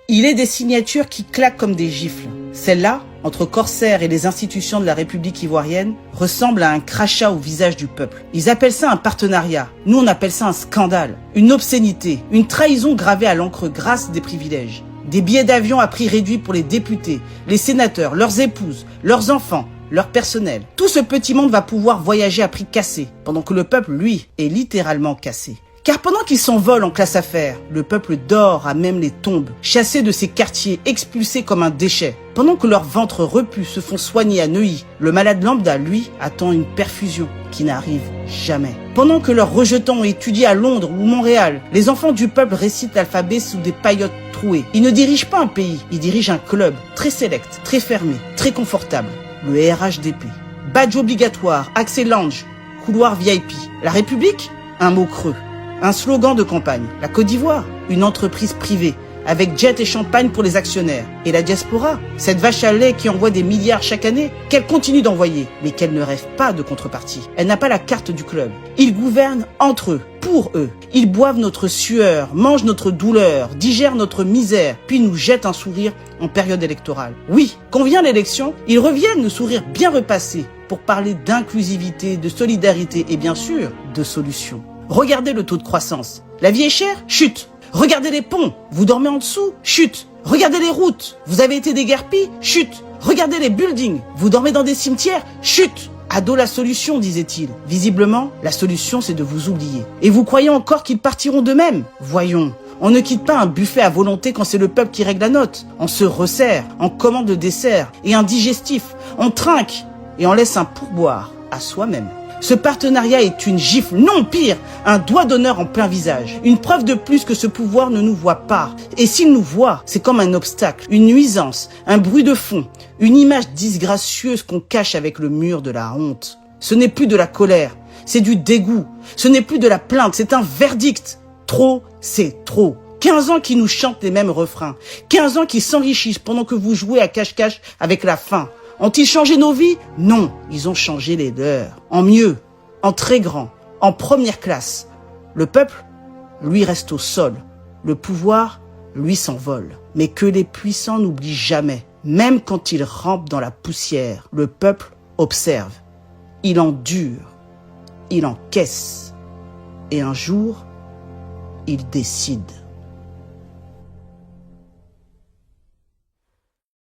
Il est des signatures qui claquent comme des gifles. Celle-là, entre corsaires et les institutions de la République ivoirienne, ressemble à un crachat au visage du peuple. Ils appellent ça un partenariat. Nous, on appelle ça un scandale, une obscénité, une trahison gravée à l'encre grasse des privilèges. Des billets d'avion à prix réduit pour les députés, les sénateurs, leurs épouses, leurs enfants, leur personnel. Tout ce petit monde va pouvoir voyager à prix cassé, pendant que le peuple, lui, est littéralement cassé. Car pendant qu'ils s'envolent en classe affaires, le peuple dort à même les tombes, chassé de ses quartiers, expulsé comme un déchet. Pendant que leurs ventres repus se font soigner à Neuilly, le malade lambda, lui, attend une perfusion qui n'arrive jamais. Pendant que leurs rejetants étudient à Londres ou Montréal, les enfants du peuple récitent l'alphabet sous des paillotes trouées. Ils ne dirigent pas un pays, ils dirigent un club, très sélect, très fermé, très confortable, le RHDP. Badge obligatoire, accès lounge, couloir VIP. La République, un mot creux. Un slogan de campagne. La Côte d'Ivoire, une entreprise privée, avec jet et champagne pour les actionnaires. Et la diaspora, cette vache à lait qui envoie des milliards chaque année, qu'elle continue d'envoyer, mais qu'elle ne rêve pas de contrepartie. Elle n'a pas la carte du club. Ils gouvernent entre eux, pour eux. Ils boivent notre sueur, mangent notre douleur, digèrent notre misère, puis nous jettent un sourire en période électorale. Oui, quand vient l'élection, ils reviennent le sourire bien repassé pour parler d'inclusivité, de solidarité et bien sûr, de solutions. Regardez le taux de croissance. La vie est chère? Chute. Regardez les ponts. Vous dormez en dessous? Chute. Regardez les routes. Vous avez été déguerpis? Chute. Regardez les buildings. Vous dormez dans des cimetières? Chute. Ado la solution, disait-il. Visiblement, la solution, c'est de vous oublier. Et vous croyez encore qu'ils partiront d'eux-mêmes? Voyons. On ne quitte pas un buffet à volonté quand c'est le peuple qui règle la note. On se resserre, on commande le dessert et un digestif. On trinque et on laisse un pourboire à soi-même. Ce partenariat est une gifle, non pire, un doigt d'honneur en plein visage. Une preuve de plus que ce pouvoir ne nous voit pas. Et s'il nous voit, c'est comme un obstacle, une nuisance, un bruit de fond, une image disgracieuse qu'on cache avec le mur de la honte. Ce n'est plus de la colère, c'est du dégoût. Ce n'est plus de la plainte, c'est un verdict. Trop, c'est trop. 15 ans qui nous chantent les mêmes refrains. 15 ans qui s'enrichissent pendant que vous jouez à cache-cache avec la faim. Ont-ils changé nos vies? Non, ils ont changé les leurs. En mieux, en très grand, en première classe. Le peuple, lui, reste au sol. Le pouvoir, lui, s'envole. Mais que les puissants n'oublient jamais, même quand ils rampent dans la poussière, le peuple observe. Il endure, il encaisse. Et un jour, il décide.